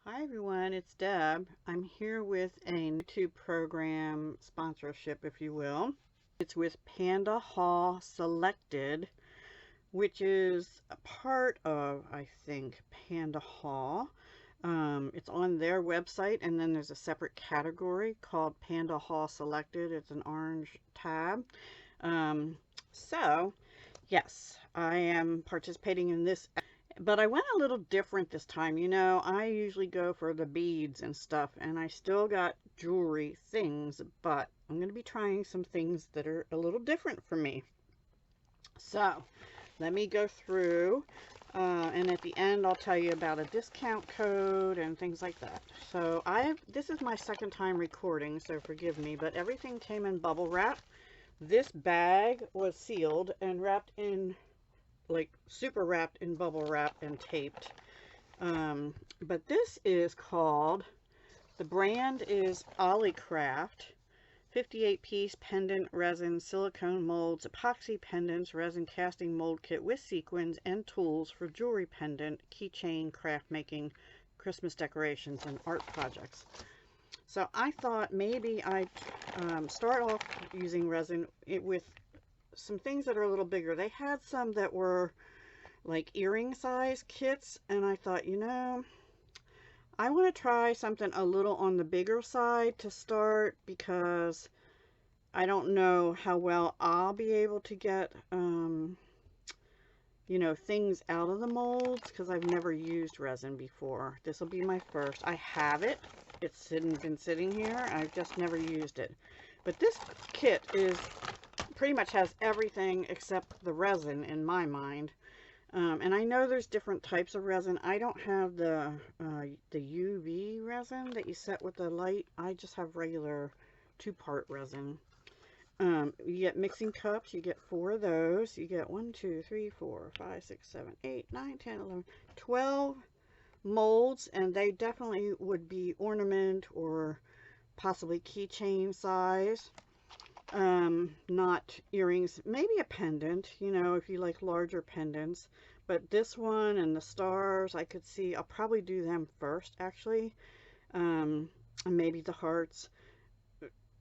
Hi everyone, it's Deb. I'm here with a YouTube program sponsorship, if you will. It's with PandaHall Selected, which is a part of, I think, PandaHall. It's on their website, and then there's a separate category called PandaHall Selected. It's an orange tab. So, yes, I am participating in this. But I went a little different this time. You know, I usually go for the beads and stuff, and I still got jewelry things, but I'm going to be trying some things that are a little different for me. So, let me go through, and at the end I'll tell you about a discount code and things like that. So, this is my second time recording, so forgive me, but everything came in bubble wrap. This bag was sealed and wrapped in, like, super wrapped in bubble wrap and taped. But this is called, the brand is Craft 58 piece pendant resin silicone molds epoxy pendants resin casting mold kit with sequins and tools for jewelry pendant, keychain, craft making, Christmas decorations, and art projects. So I thought maybe I'd start off using resin with some things that are a little bigger. They had some that were like earring size kits, and I thought, you know, I want to try something a little on the bigger side to start, because I don't know how well I'll be able to get you know, things out of the molds, because I've never used resin before. This will be my first. I have it. It's been sitting here. I've just never used it. But this kit is pretty much has everything except the resin in my mind. And I know there's different types of resin. I don't have the UV resin that you set with the light. I just have regular 2-part resin. You get mixing cups. You get 4 of those. You get 1, 2, 3, 4, 5, 6, 7, 8, 9, 10, 11, 12 molds, and they definitely would be ornament or possibly keychain size. Not earrings, maybe a pendant, you know, if you like larger pendants. But this one and the stars, I could see, I'll probably do them first, actually. And maybe the hearts.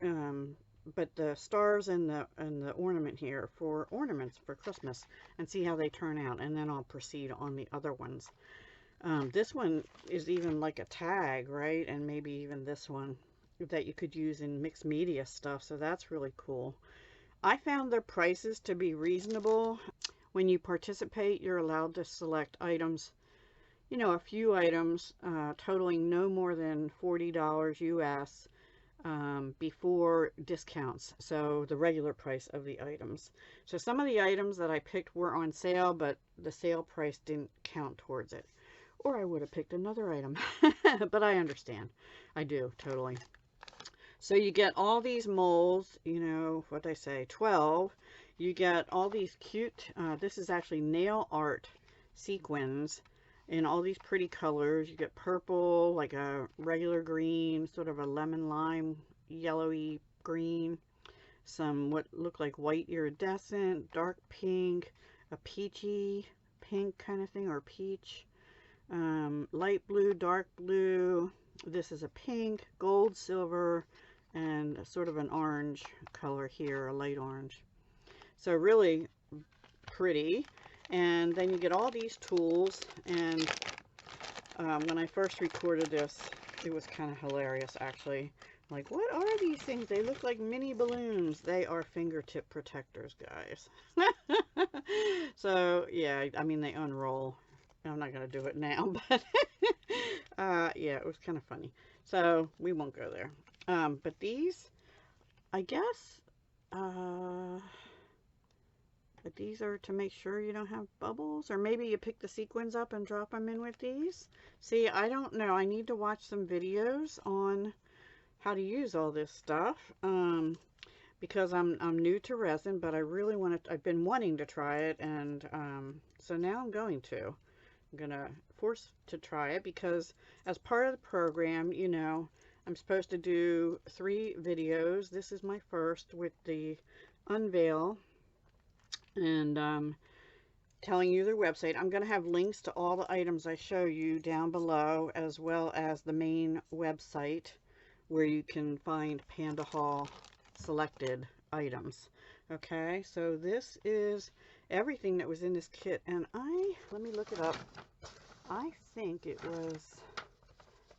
But the stars and the ornament here for ornaments for Christmas, and see how they turn out, and then I'll proceed on the other ones. This one is even like a tag, right? And maybe even this one that you could use in mixed media stuff, so that's really cool. I found their prices to be reasonable. When you participate, you're allowed to select items, you know, a few items totaling no more than $40 US before discounts, so the regular price of the items. So some of the items that I picked were on sale, but the sale price didn't count towards it, or I would have picked another item. But I understand. I do, totally. So you get all these molds, you know, what I say, 12. You get all these cute, this is actually nail art sequins in all these pretty colors. You get purple, like a regular green, sort of a lemon lime, yellowy green, some what look like white iridescent, dark pink, a peachy pink kind of thing, or peach, light blue, dark blue. This is a pink, gold, silver, and sort of an orange color here, a light orange. So really pretty. And then you get all these tools, and when I first recorded this, it was kind of hilarious, actually. Like, what are these things? They look like mini balloons. They are fingertip protectors, guys. So yeah, I mean, they unroll. I'm not gonna do it now, but yeah, it was kind of funny, so we won't go there. But these, I guess, but these are to make sure you don't have bubbles, or maybe you pick the sequins up and drop them in with these. See, I don't know. I need to watch some videos on how to use all this stuff, because I'm new to resin, but I really want to. I've been wanting to try it, and so now I'm going to. I'm gonna force to try it, because as part of the program, you know, I'm supposed to do 3 videos. This is my first with the unveil, and telling you their website. I'm going to have links to all the items I show you down below, as well as the main website where you can find PandaHall Selected items. Okay, so this is everything that was in this kit, and let me look it up. I think it was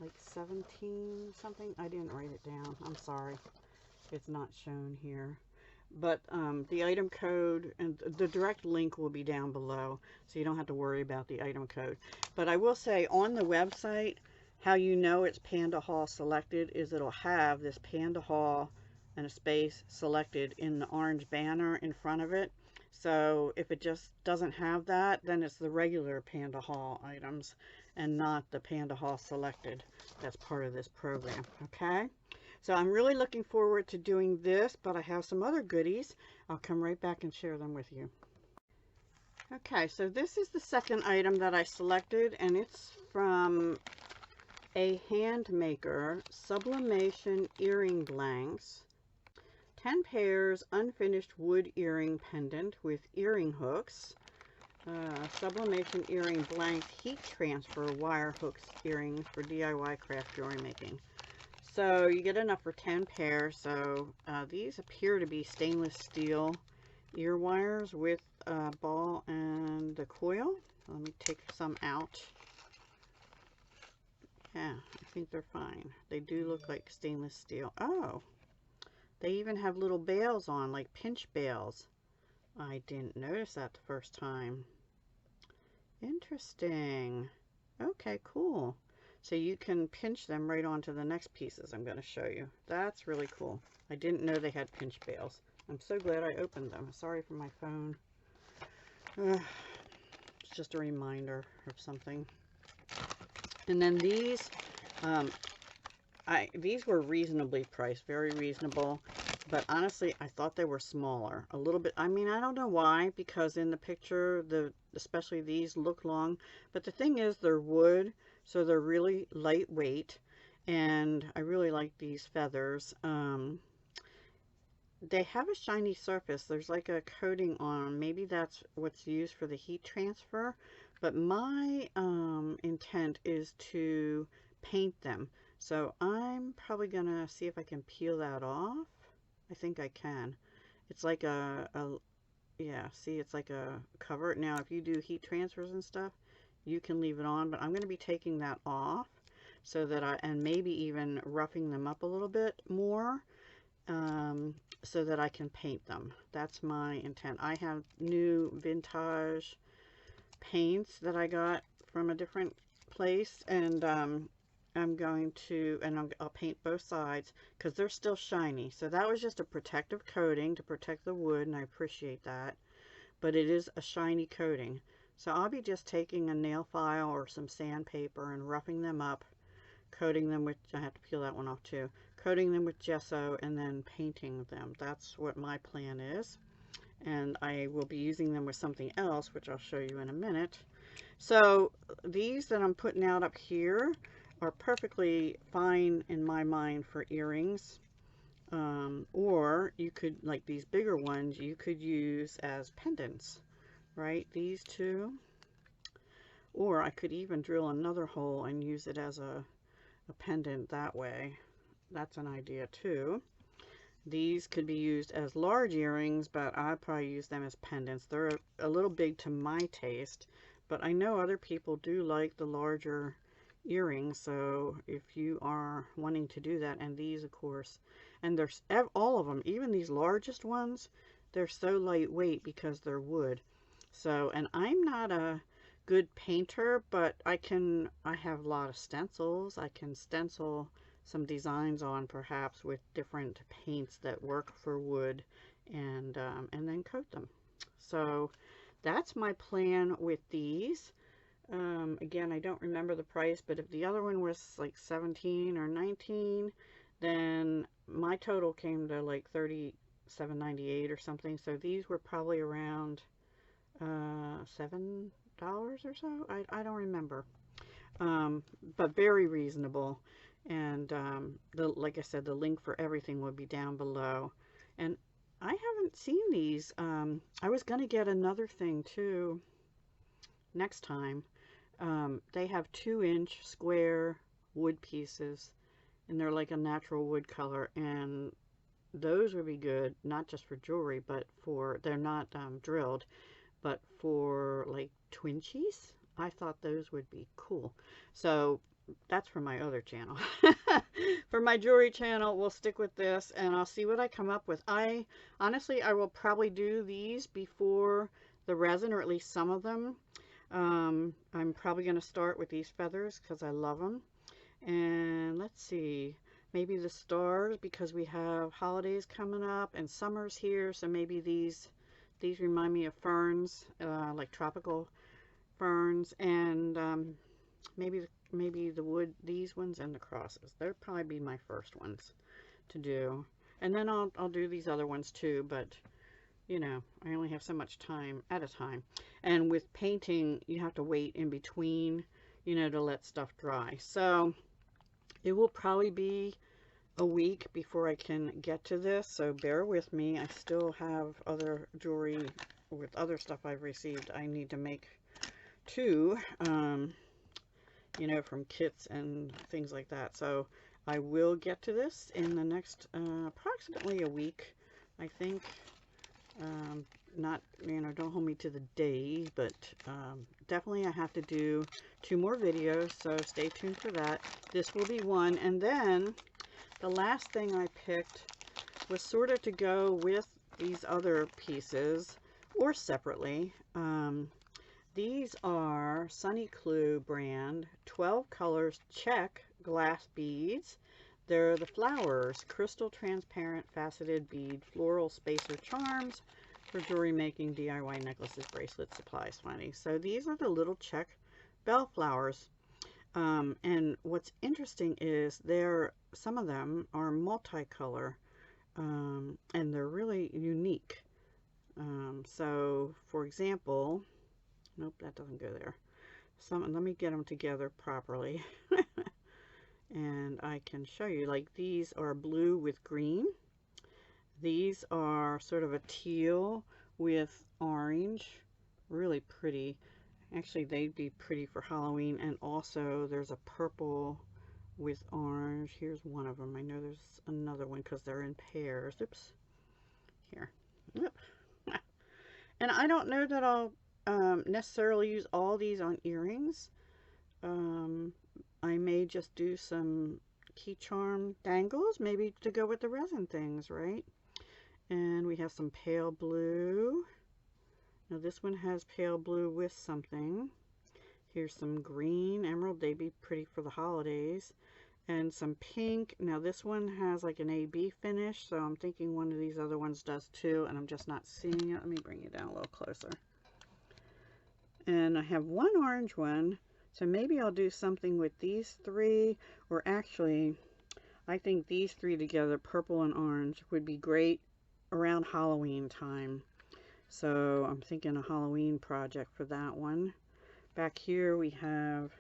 like 17 something. I didn't write it down. I'm sorry. It's not shown here. But the item code and the direct link will be down below, so you don't have to worry about the item code. But I will say on the website, how you know it's PandaHall Selected is it'll have this PandaHall and a space selected in the orange banner in front of it. So if it just doesn't have that, then it's the regular PandaHall items and not the PandaHall Selected that's part of this program. Okay, so I'm really looking forward to doing this, but I have some other goodies. I'll come right back and share them with you. Okay, so this is the second item that I selected, and it's from a hand maker, Sublimation earring blanks. 10 pairs unfinished wood earring pendant with earring hooks. Sublimation earring blank heat transfer wire hooks earrings for DIY craft jewelry making. So you get enough for 10 pairs. So these appear to be stainless steel ear wires with a ball and a coil. Let me take some out. Yeah, I think they're fine. They do look like stainless steel. Oh, they even have little bails on, like pinch bails. I didn't notice that the first time. Interesting. Okay, cool. So you can pinch them right onto the next pieces I'm going to show you. That's really cool. I didn't know they had pinch bails. I'm so glad I opened them. Sorry for my phone. It's just a reminder of something. And then these, these were reasonably priced, very reasonable. But honestly, I thought they were smaller a little bit. I mean, I don't know why, because in the picture, especially these look long. But the thing is, they're wood, so they're really lightweight. And I really like these feathers. They have a shiny surface. There's like a coating on them. Maybe that's what's used for the heat transfer. But my intent is to paint them. So I'm probably going to see if I can peel that off. I think I can. It's like yeah, see, it's like a cover. Now, if you do heat transfers and stuff, you can leave it on, but I'm going to be taking that off so that and maybe even roughing them up a little bit more so that I can paint them. That's my intent. I have new vintage paints that I got from a different place, and I'm going to, and I'll paint both sides because they're still shiny. So that was just a protective coating to protect the wood, and I appreciate that. But it is a shiny coating. So I'll be just taking a nail file or some sandpaper and roughing them up, coating them with, I have to peel that one off too, coating them with gesso and then painting them. That's what my plan is. And I will be using them with something else, which I'll show you in a minute. So these that I'm putting out up here are perfectly fine in my mind for earrings, or you could, like these bigger ones, you could use as pendants, right? These two, or I could even drill another hole and use it as a pendant that way. That's an idea too. These could be used as large earrings, but I'd probably use them as pendants. They're a little big to my taste, but I know other people do like the larger earrings, so if you are wanting to do that, and these of course, and there's all of them, even these largest ones, they're so lightweight because they're wood. So, and I'm not a good painter, but I have a lot of stencils. I can stencil some designs on perhaps with different paints that work for wood, and then coat them. So that's my plan with these. Again, I don't remember the price, but if the other one was like 17 or 19, then my total came to like $37.98 or something. So these were probably around $7 or so. I don't remember, but very reasonable. And like I said, the link for everything will be down below. And I haven't seen these. I was going to get another thing too. next time. They have 2-inch square wood pieces, and they're like a natural wood color, and those would be good, not just for jewelry, but they're not drilled, but for like twinchies. I thought those would be cool. So that's for my other channel. For my jewelry channel, we'll stick with this, and I'll see what I come up with. Honestly, I will probably do these before the resin, or at least some of them. I'm probably going to start with these feathers because I love them. And let's see, maybe the stars, because we have holidays coming up and summer's here, so maybe these remind me of ferns, like tropical ferns, and maybe the wood, these ones, and the crosses. They'll probably be my first ones to do, and then I'll do these other ones too, but you know, I only have so much time at a time, and with painting you have to wait in between, you know, to let stuff dry. So it will probably be a week before I can get to this, so bear with me. I still have other jewelry with other stuff I've received I need to make too, you know, from kits and things like that. So I will get to this in the next approximately a week, I think. Not, you know, don't hold me to the day, but definitely I have to do 2 more videos, so stay tuned for that. This will be one, and then the last thing I picked was sort of to go with these other pieces or separately. These are Sunny Clue brand 12 colors check glass beads. They're the flowers, crystal transparent faceted bead floral spacer charms for jewelry making, DIY necklaces, bracelets, supplies, finding. So these are the little check bellflowers. And what's interesting is some of them are multicolor, and they're really unique. So for example, nope, that doesn't go there. Let me get them together properly. And I can show you, like, these are blue with green. These are sort of a teal with orange. Really pretty. Actually, they'd be pretty for Halloween. And also there's a purple with orange. Here's one of them. I know there's another one because they're in pairs. Oops. Here. Yep. And I don't know that I'll necessarily use all these on earrings. I may just do some key charm dangles, maybe to go with the resin things, right? And we have some pale blue. Now this one has pale blue with something. Here's some green emerald. They'd be pretty for the holidays. And some pink. Now this one has like an AB finish, so I'm thinking one of these other ones does too, and I'm just not seeing it. Let me bring it down a little closer. And I have one orange one. So maybe I'll do something with these 3, or actually, I think these 3 together, purple and orange, would be great around Halloween time. So I'm thinking a Halloween project for that one. Back here we have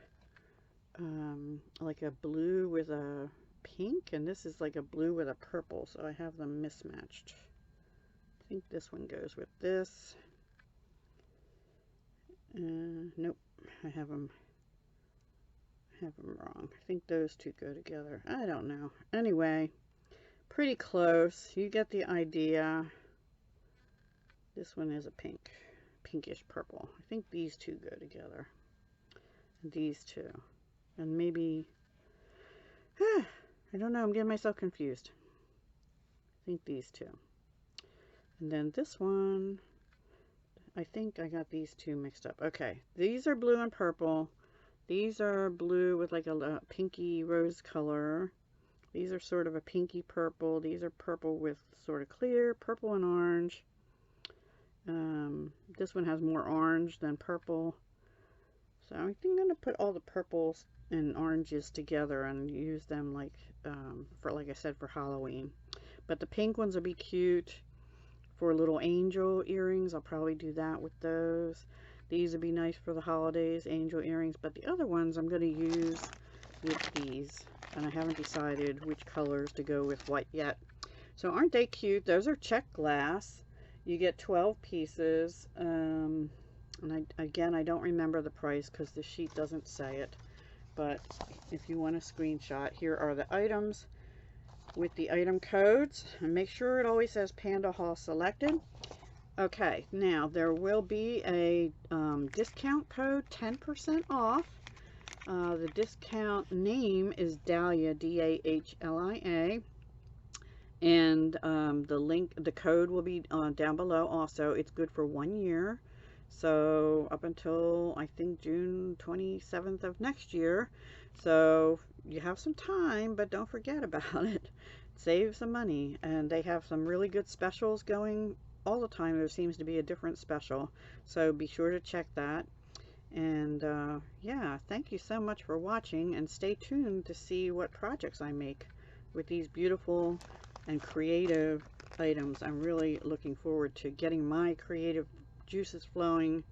like a blue with a pink, and this is like a blue with a purple, so I have them mismatched. I think this one goes with this. Nope, I have them wrong. I think those 2 go together. I don't know. Anyway, pretty close. You get the idea. This one is a pinkish purple. I think these 2 go together. These 2. And maybe, I don't know. I'm getting myself confused. I think these 2. And then this one, I think I got these 2 mixed up. Okay, these are blue and purple. These are blue with like a pinky rose color. These are sort of a pinky purple. These are purple with sort of clear, purple and orange. This one has more orange than purple. So I think I'm going to put all the purples and oranges together and use them like, for, like I said, for Halloween. But the pink ones will be cute for little angel earrings. I'll probably do that with those. These would be nice for the holidays, angel earrings, but the other ones I'm going to use with these, and I haven't decided which colors to go with what yet. So aren't they cute? Those are check glass. You get 12 pieces. And again, I don't remember the price because the sheet doesn't say it. But if you want a screenshot, here are the items with the item codes. And make sure it always says PandaHall Selected. Okay, now there will be a discount code, 10% off. The discount name is Dahlia, Dahlia. And the code will be down below also. It's good for 1 year. So up until, I think, June 27th of next year. So you have some time, but don't forget about it. Save some money. And they have some really good specials going all the time. There seems to be a different special. So be sure to check that. And yeah, thank you so much for watching, and stay tuned to see what projects I make with these beautiful and creative items. I'm really looking forward to getting my creative juices flowing,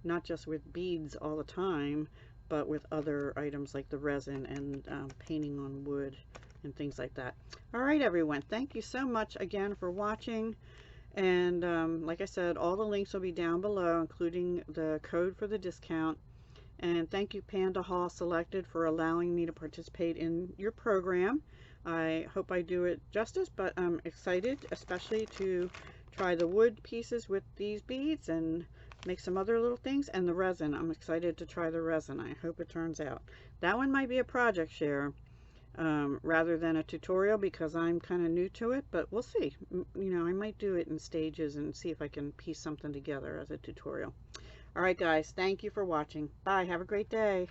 not just with beads all the time, but with other items like the resin and painting on wood and things like that. All right, everyone, thank you so much again for watching. And like I said, all the links will be down below, including the code for the discount. And thank you, PandaHall Selected, for allowing me to participate in your program. I hope I do it justice, but I'm excited, especially to try the wood pieces with these beads and make some other little things. And the resin, I'm excited to try the resin. I hope it turns out. That one might be a project share rather than a tutorial, because I'm kind of new to it, but we'll see. You know, I might do it in stages and see if I can piece something together as a tutorial. All right, guys, thank you for watching. Bye. Have a great day.